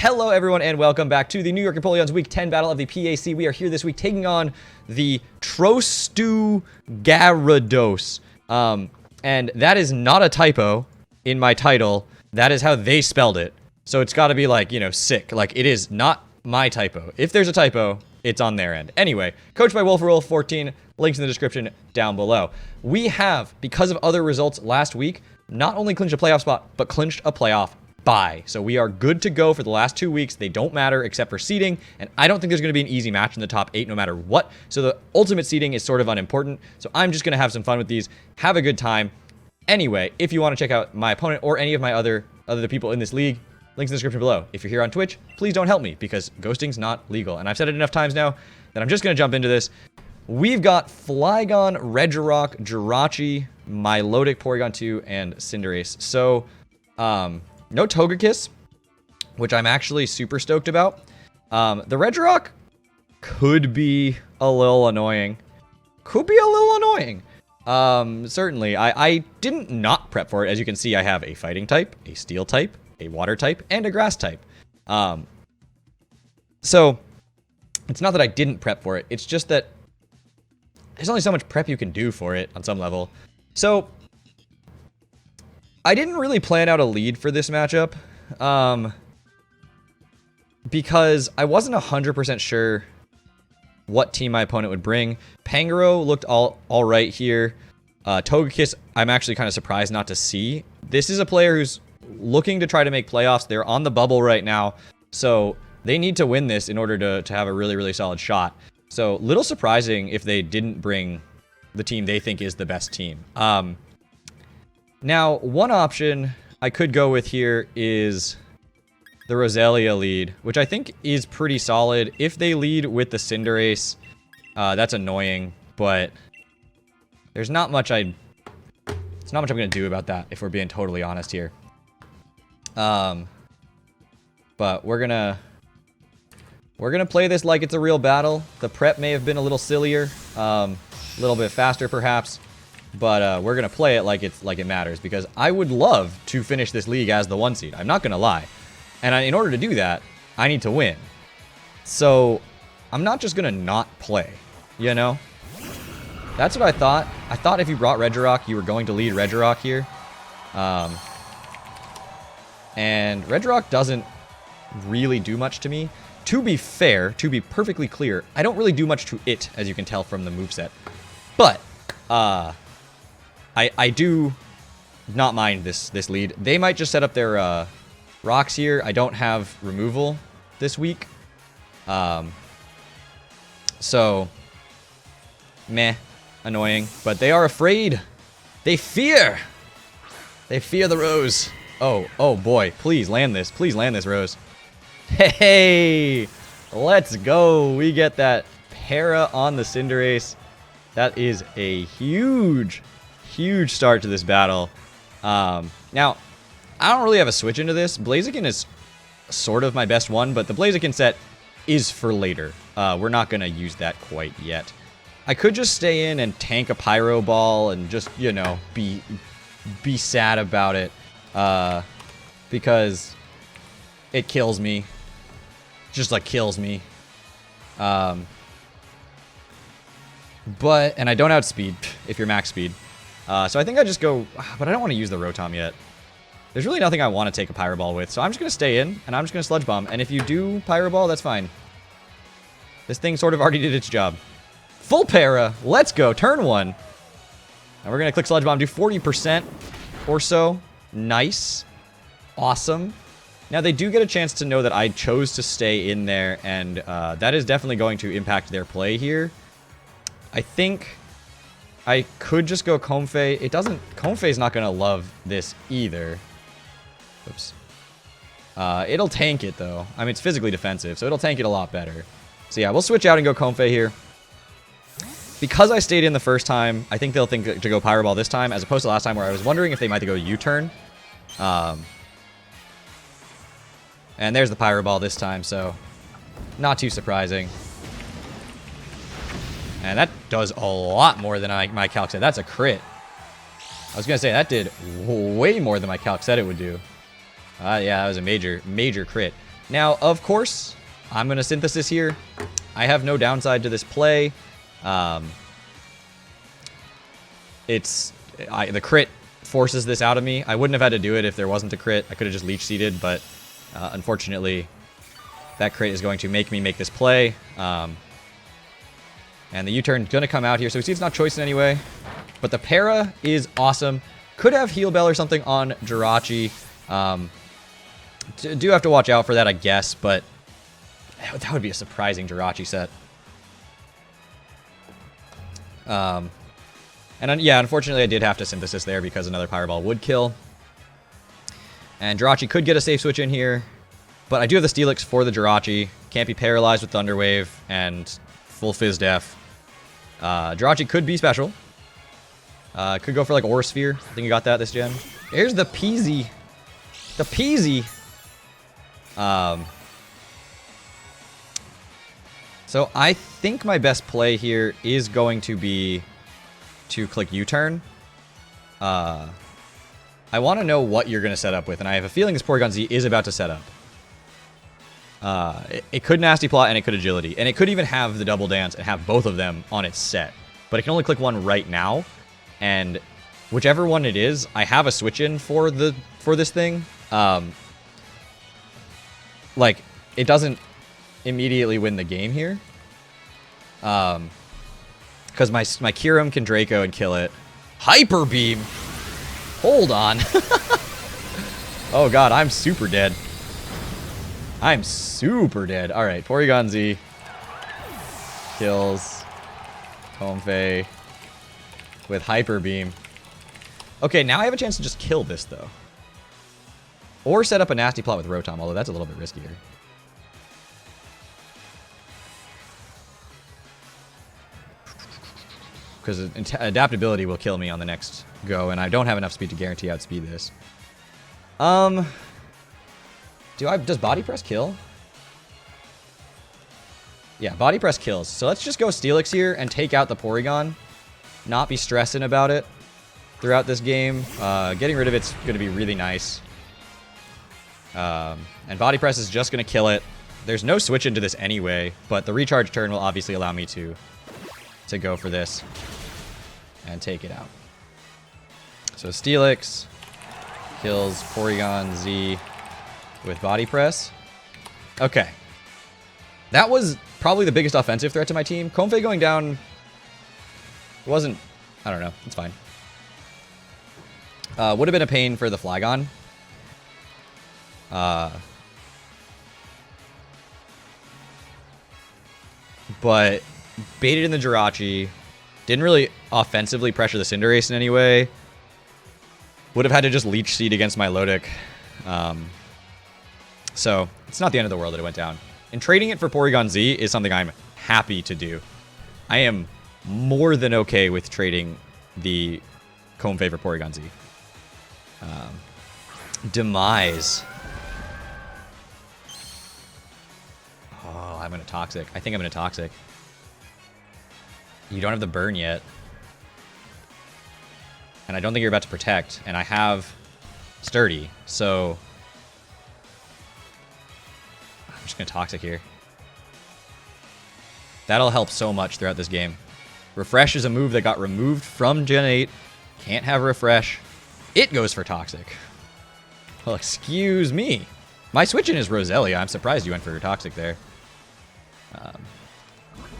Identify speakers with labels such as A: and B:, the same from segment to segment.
A: Hello everyone and welcome back to the New York Empoleon's Week 10 battle of the PAC. We are here this week taking on the Trostu Garados. And that is not a typo in my title. That is how they spelled it. So it's got to be like, you know, sick. Like, it is not my typo. If there's a typo, it's on their end. Anyway, coached by Wolf14, links in the description down below. We have, because of other results last week, not only clinched a playoff spot, but clinched a playoff bye. So we are good to go for the last 2 weeks. They don't matter except for seeding, and I don't think there's going to be an easy match in the top 8 no matter what. So the ultimate seeding is sort of unimportant. So I'm just going to have some fun with these, have a good time. Anyway, if you want to check out my opponent or any of my other people in this league, links in the description below. If you're here on Twitch, please don't help me because ghosting's not legal. And I've said it enough times now that I'm just going to jump into this. We've got Flygon, Regirock, Jirachi, Milotic, Porygon 2, and Cinderace. So, no Togekiss, which I'm actually super stoked about. The Regirock could be a little annoying. Certainly. I didn't not prep for it. As you can see, I have a Fighting type, a Steel type, a Water type, and a Grass type. So, it's not that I didn't prep for it. It's just that there's only so much prep you can do for it on some level. So, I didn't really plan out a lead for this matchup, because I wasn't 100% sure what team my opponent would bring. Pangoro looked all right here. Togekiss, I'm actually kind of surprised not to see. This is a player who's looking to try to make playoffs. They're on the bubble right now, so they need to win this in order to have a really, really solid shot. So, little surprising if they didn't bring the team they think is the best team. Now, one option I could go with here is the Roselia lead, which I think is pretty solid. If they lead with the Cinderace, that's annoying, but there's not much I'm going to do about that, if we're being totally honest here. But we're gonna play this like it's a real battle. The prep may have been a little sillier, a little bit faster perhaps. But we're going to play it like it matters, because I would love to finish this league as the 1 seed. I'm not going to lie. And in order to do that, I need to win. So I'm not just going to not play, you know? That's what I thought. I thought if you brought Regirock, you were going to lead Regirock here. And Regirock doesn't really do much to me. To be fair, to be perfectly clear, I don't really do much to it, as you can tell from the moveset. But, I do not mind this lead. They might just set up their rocks here. I don't have removal this week. So, meh, annoying. But they are afraid. They fear. They fear the Rose. Oh boy. Please land this. Please land this, Rose. Hey, let's go. We get that para on the Cinderace. That is a huge start to this battle. Now, I don't really have a switch into this. Blaziken is sort of my best one, but the Blaziken set is for later. We're not going to use that quite yet. I could just stay in and tank a Pyro Ball and just, you know, be sad about it, because it kills me. Just, like, kills me. And I don't outspeed if you're max speed. So I think I just go, but I don't want to use the Rotom yet. There's really nothing I want to take a Pyro Ball with, so I'm just going to stay in, and I'm just going to Sludge Bomb. And if you do Pyro Ball, that's fine. This thing sort of already did its job. Full para, let's go, turn 1. And we're going to click Sludge Bomb, do 40% or so. Nice. Awesome. Now, they do get a chance to know that I chose to stay in there, and that is definitely going to impact their play here. I think I could just go Comfey. Comfey's not going to love this either. Oops. It'll tank it, though. I mean, it's physically defensive, so it'll tank it a lot better. So yeah, we'll switch out and go Comfey here. Because I stayed in the first time, I think they'll think to go Pyro Ball this time, as opposed to last time where I was wondering if they might go U-turn. And there's the Pyro Ball this time, so not too surprising. And that does a lot more than my calc said. That's a crit. I was going to say, that did way more than my calc said it would do. Yeah, that was a major crit. Now, of course, I'm going to Synthesis here. I have no downside to this play. The crit forces this out of me. I wouldn't have had to do it if there wasn't a crit. I could have just Leech Seeded, but unfortunately, that crit is going to make me make this play. And the U-turn is going to come out here, so we see it's not choice in any way. But the para is awesome. Could have Heal Bell or something on Jirachi. Do have to watch out for that, I guess, but that would be a surprising Jirachi set. Yeah, unfortunately I did have to Synthesis there because another Pyro Ball would kill. And Jirachi could get a safe switch in here, but I do have the Steelix for the Jirachi. Can't be paralyzed with Thunder Wave and full Fizz Def. Jirachi could be special. Could go for like Aura Sphere. I think you got that this gen. There's the Peasy. The Peasy. So I think my best play here is going to be to click U-turn. I want to know what you're going to set up with, and I have a feeling this Porygon Z is about to set up. It could Nasty Plot and it could Agility, and it could even have the Double Dance and have both of them on its set. But it can only click one right now, and whichever one it is, I have a switch in for this thing. Like, it doesn't immediately win the game here. Because my Kyurem can Draco and kill it. Hyper Beam! Hold on. Oh god, I'm super dead. I'm super dead. Alright, Porygon Z. Kills Comfey with Hyper Beam. Okay, now I have a chance to just kill this, though. Or set up a Nasty Plot with Rotom, although that's a little bit riskier. Because adaptability will kill me on the next go, and I don't have enough speed to guarantee outspeed this. Does Body Press kill? Yeah, Body Press kills. So let's just go Steelix here and take out the Porygon. Not be stressing about it throughout this game. Getting rid of it's going to be really nice. And Body Press is just going to kill it. There's no switch into this anyway, but the recharge turn will obviously allow me to go for this and take it out. So Steelix kills Porygon Z with Body Press. Okay. That was probably the biggest offensive threat to my team. Comfey going down wasn't... I don't know. It's fine. Would have been a pain for the Flygon. But baited in the Jirachi. Didn't really offensively pressure the Cinderace in any way. Would have had to just Leech Seed against my Lodic. So, it's not the end of the world that it went down. And trading it for Porygon Z is something I'm happy to do. I am more than okay with trading the Comfey for Porygon Z. Demise. Oh, I'm going to Toxic. I think I'm going to Toxic. You don't have the burn yet. And I don't think you're about to Protect. And I have Sturdy. So I'm just going to Toxic here. That'll help so much throughout this game. Refresh is a move that got removed from Gen 8. Can't have Refresh. It goes for Toxic. Well, excuse me. My switch in is Roselia. I'm surprised you went for Toxic there.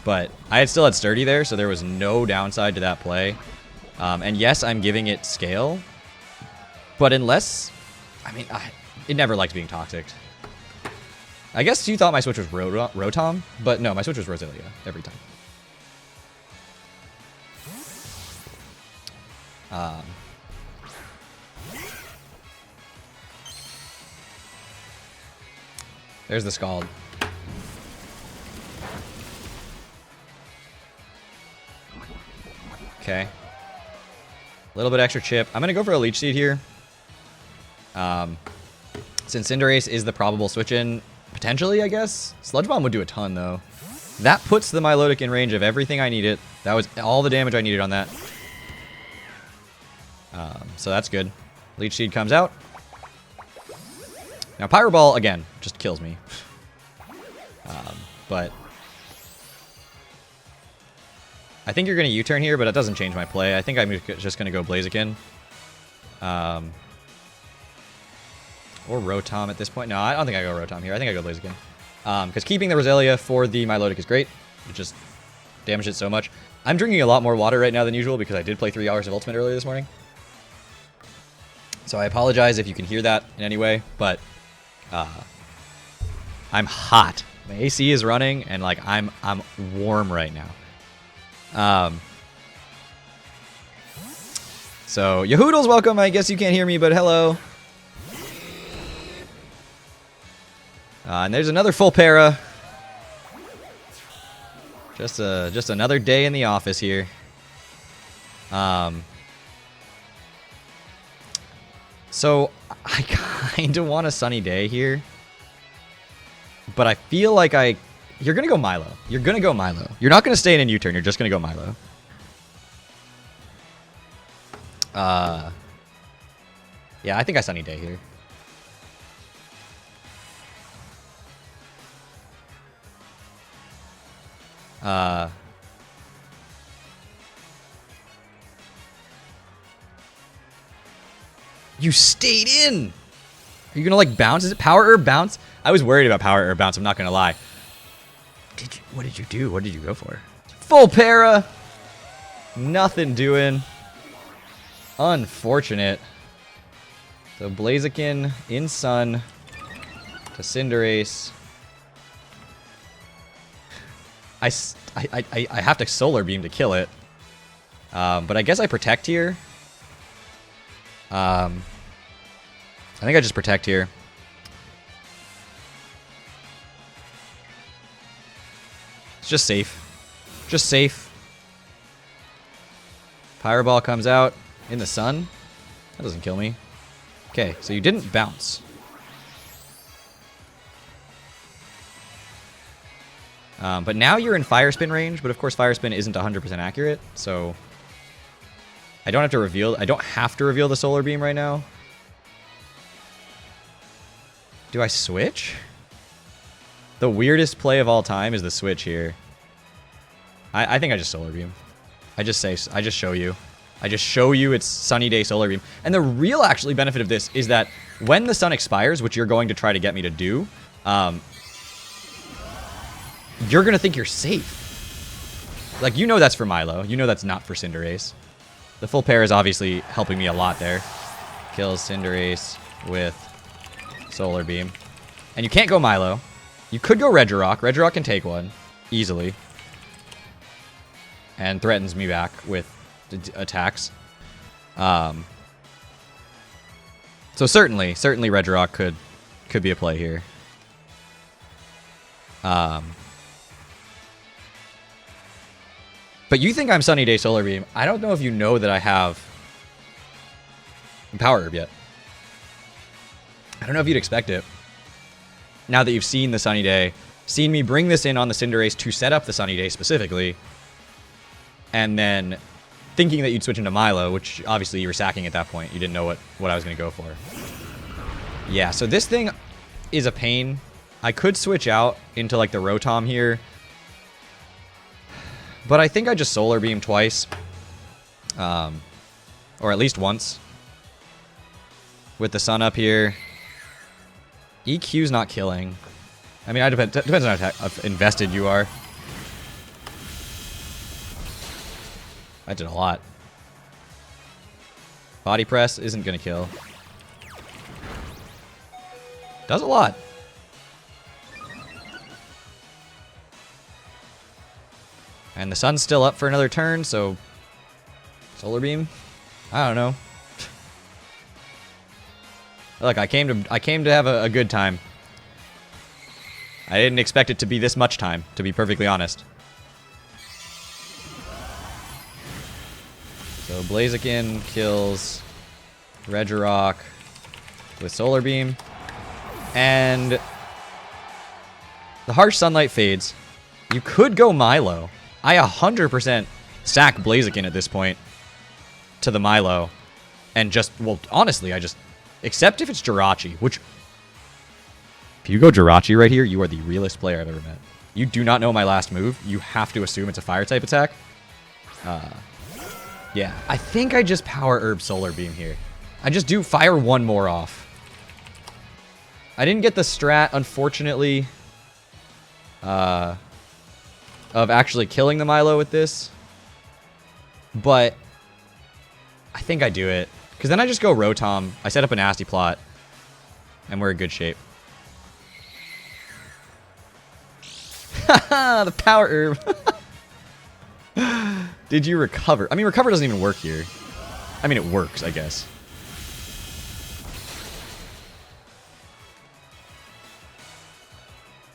A: But I had still had Sturdy there, so there was no downside to that play. And yes, I'm giving it scale. But unless... I mean, it never liked being Toxic. I guess you thought my switch was Rotom, but no, my switch was Roselia every time. There's the Scald. Okay. A little bit extra chip. I'm going to go for a Leech Seed here. Since Cinderace is the probable switch-in, potentially, I guess. Sludge Bomb would do a ton, though. That puts the Milotic in range of everything I needed. That was all the damage I needed on that. So that's good. Leech Seed comes out. Now, Pyro Ball, again, just kills me. But I think you're going to U-turn here, but it doesn't change my play. I think I'm just going to go Blaziken. Or Rotom at this point. No, I don't think I go Rotom here. I think I go Blaziken. Because keeping the Roselia for the Milotic is great. It just damaged it so much. I'm drinking a lot more water right now than usual because I did play 3 hours of Ultimate earlier this morning. So I apologize if you can hear that in any way, but I'm hot. My AC is running, and like I'm warm right now. So Yahoodles, welcome. I guess you can't hear me, but hello. And there's another full para. Just another day in the office here. So I kind of want a sunny day here, but I feel like you're gonna go Milo. You're gonna go Milo. You're not gonna stay in a U-turn. You're just gonna go Milo. Yeah, I think I sunny day here. You stayed in! Are you gonna like bounce? Is it Power Herb bounce? I was worried about Power Herb bounce, I'm not gonna lie. What did you do? What did you go for? Full para! Nothing doing. Unfortunate. So Blaziken in Sun to Cinderace. I have to Solar Beam to kill it. But I guess I protect here. I think I just protect here. It's just safe. Just safe. Pyro Ball comes out in the sun. That doesn't kill me. Okay, so you didn't bounce. But now you're in Fire Spin range, but of course Fire Spin isn't 100% accurate, so I don't have to reveal the Solar Beam right now. Do I switch? The weirdest play of all time is the switch here. I think I just Solar Beam. I just show you. I just show you it's Sunny Day Solar Beam. And the real actually benefit of this is that when the sun expires, which you're going to try to get me to do, you're going to think you're safe. Like, you know that's for Milo. You know that's not for Cinderace. The full pair is obviously helping me a lot there. Kills Cinderace with Solar Beam. And you can't go Milo. You could go Regirock. Regirock can take one easily. And threatens me back with attacks. So certainly Regirock could be a play here. But you think I'm Sunny Day Solar Beam. I don't know if you know that I have Power Herb yet. I don't know if you'd expect it. Now that you've seen the Sunny Day, seen me bring this in on the Cinderace to set up the Sunny Day specifically, and then thinking that you'd switch into Milo, which obviously you were sacking at that point. You didn't know what I was going to go for. Yeah, so this thing is a pain. I could switch out into like the Rotom here, but I think I just Solar Beam twice. Or at least once. With the sun up here. EQ's not killing. I mean, depends on how invested you are. I did a lot. Body Press isn't going to kill. Does a lot. And the sun's still up for another turn, so Solar Beam? I don't know. Look, I came to have a good time. I didn't expect it to be this much time, to be perfectly honest. So Blaziken kills Regirock with Solar Beam. And the Harsh Sunlight fades. You could go Milo. I 100% sack Blaziken at this point to the Milo. And just, well, honestly, except if it's Jirachi, which If you go Jirachi right here, you are the realest player I've ever met. You do not know my last move. You have to assume it's a fire type attack. Yeah, I think I just power herb solar beam here. I just do fire one more off. I didn't get the strat, unfortunately, of actually killing the Milo with this. But I think I do it. Because then I just go Rotom. I set up a nasty plot. And we're in good shape. Haha, the power herb. Did you recover? I mean, recover doesn't even work here. I mean, it works, I guess.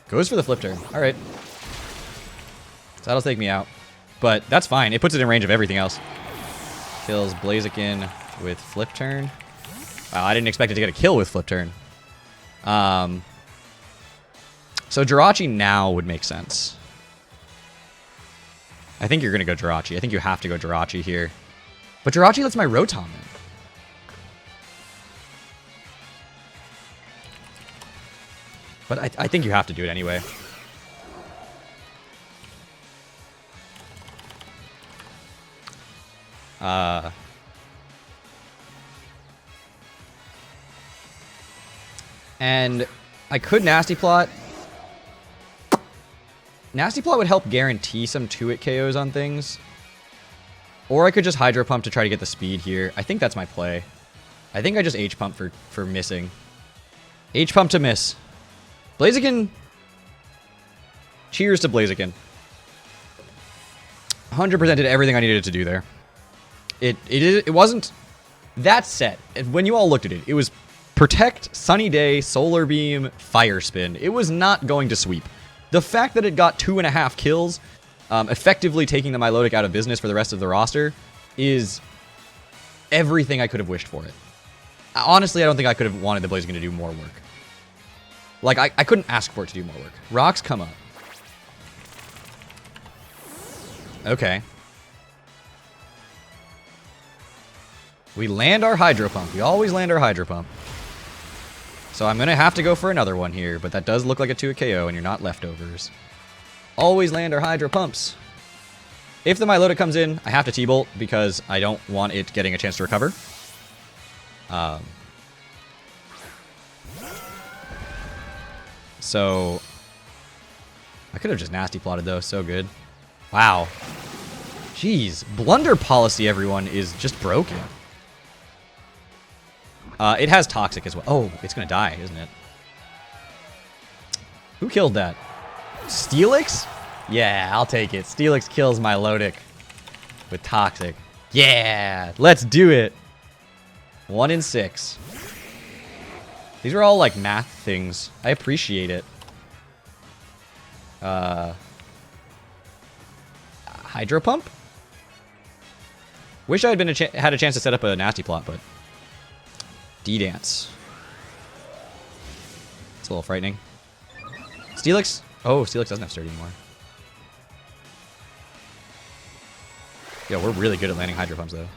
A: Goes for the flip turn. All right. So that'll take me out. But that's fine. It puts it in range of everything else. Kills Blaziken with flip turn. Wow, I didn't expect it to get a kill with flip turn. So Jirachi now would make sense. I think you're going to go Jirachi. I think you have to go Jirachi here. But Jirachi lets my Rotom in. But I think you have to do it anyway. And I could Nasty Plot. Nasty Plot would help guarantee some 2-hit KOs on things. Or I could just Hydro Pump to try to get the speed here. I think that's my play. I think I just H-Pump for missing. H-Pump to miss. Blaziken. Cheers to Blaziken. 100% did everything I needed it to do there. It wasn't that set. When you all looked at it, it was Protect, Sunny Day, Solar Beam, Fire Spin. It was not going to sweep. The fact that it got 2.5 kills, effectively taking the Milotic out of business for the rest of the roster, is everything I could have wished for it. Honestly, I don't think I could have wanted the Blaziken to do more work. Like, I couldn't ask for it to do more work. Rocks come up. Okay. We land our Hydro Pump. We always land our Hydro Pump. So I'm going to have to go for another one here, but that does look like a 2-hit KO, and you're not leftovers. Always land our Hydro Pumps. If the Milotic comes in, I have to T-Bolt because I don't want it getting a chance to recover. So I could have just Nasty Plotted though. So good. Wow. Jeez. Blunder policy, everyone, is just broken. It has Toxic as well. Oh, it's going to die, isn't it? Who killed that? Steelix? Yeah, I'll take it. Steelix kills Milotic with Toxic. Yeah, let's do it. 1 in 6. These are all like math things. I appreciate it. Hydro Pump? Wish I had had a chance to set up a Nasty Plot, but D-Dance. It's a little frightening. Steelix? Oh, Steelix doesn't have Sturdy anymore. Yeah, we're really good at landing Hydro Pumps, though.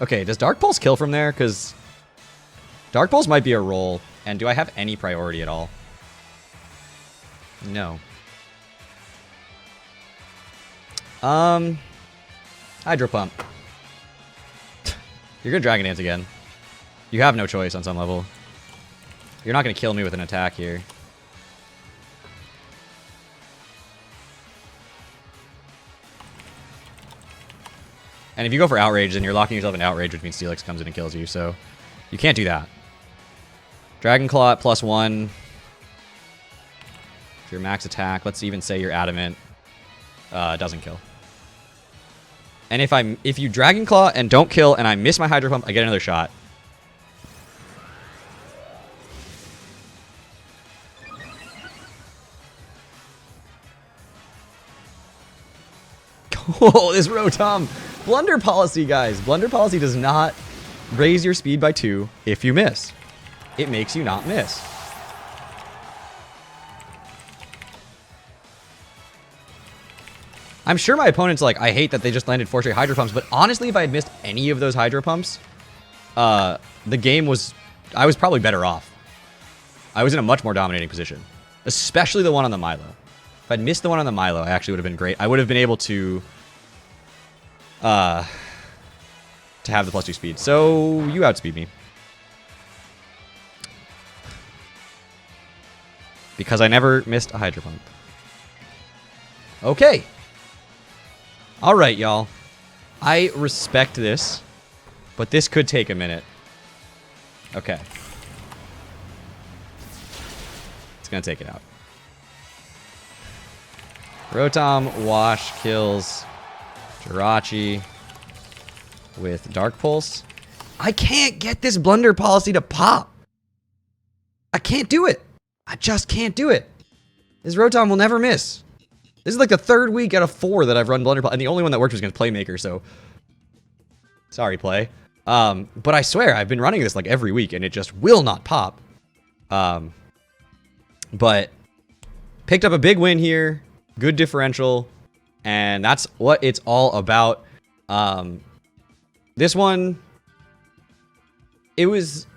A: Okay, does Dark Pulse kill from there? Because Dark Pulse might be a roll. And do I have any priority at all? No. Hydro Pump. You're gonna Dragon Dance again. You have no choice on some level. You're not gonna kill me with an attack here. And if you go for Outrage, then you're locking yourself in Outrage, which means Steelix comes in and kills you, so you can't do that. Dragon Claw at +1. If your max attack, let's even say you're Adamant, doesn't kill. And if you Dragon Claw and don't kill and I miss my Hydro Pump, I get another shot. Oh, this Rotom. Blunder policy, guys. Blunder policy does not raise your speed by 2 if you miss. It makes you not miss. I'm sure my opponent's like, I hate that they just landed 4 straight Hydro Pumps, but honestly, if I had missed any of those Hydro Pumps, the game was... I was probably better off. I was in a much more dominating position. Especially the one on the Milo. If I'd missed the one on the Milo, I actually would have been great. I would have been able to have the +2 speed. So, you outspeed me. Because I never missed a Hydro Pump. Okay. Alright, y'all. I respect this, but this could take a minute. Okay. It's gonna take it out. Rotom Wash kills Jirachi with Dark Pulse. I can't get this Blunder Policy to pop. I can't do it. I just can't do it. This Rotom will never miss. This is like the 3rd week out of 4 that I've run Blunder Policy, and the only one that worked was against Playmaker, so... Sorry, Play. But I swear, I've been running this like every week, and it just will not pop. But picked up a big win here. Good differential. And that's what it's all about. This one... It was...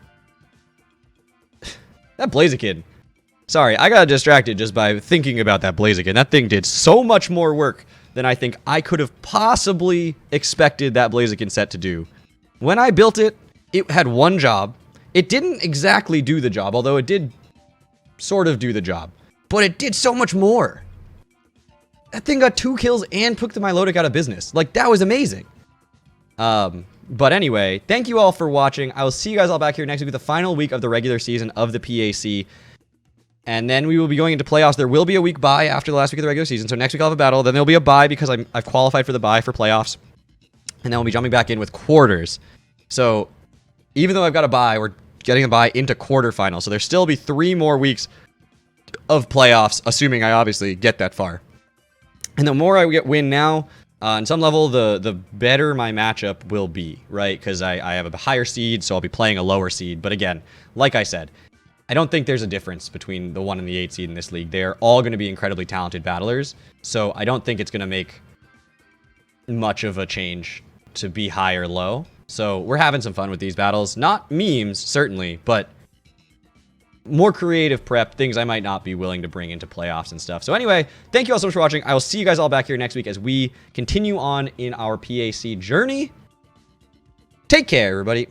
A: That Blaziken. Sorry, I got distracted just by thinking about that Blaziken. That thing did so much more work than I think I could have possibly expected that Blaziken set to do. When I built it, it had one job. It didn't exactly do the job, although it did sort of do the job. But it did so much more. That thing got 2 kills and took the Milotic out of business. Like, that was amazing. But anyway, thank you all for watching. I will see you guys all back here next week with the final week of the regular season of the PAC. And then we will be going into playoffs. There will be a week bye after the last week of the regular season. So next week I'll have a battle. Then there'll be a bye because I've qualified for the bye for playoffs. And then we'll be jumping back in with quarters. So even though I've got a bye, we're getting a bye into quarterfinals. So there'll still be 3 more weeks of playoffs, assuming I obviously get that far. And the more I win now, on some level, the better my matchup will be, right? Because I have a higher seed, so I'll be playing a lower seed. But again, like I said, I don't think there's a difference between the 1 and the 8 seed in this league. They're all going to be incredibly talented battlers. So I don't think it's going to make much of a change to be high or low. So we're having some fun with these battles. Not memes, certainly, but more creative prep, things I might not be willing to bring into playoffs and stuff. So anyway, thank you all so much for watching. I will see you guys all back here next week as we continue on in our PAC journey. Take care, everybody.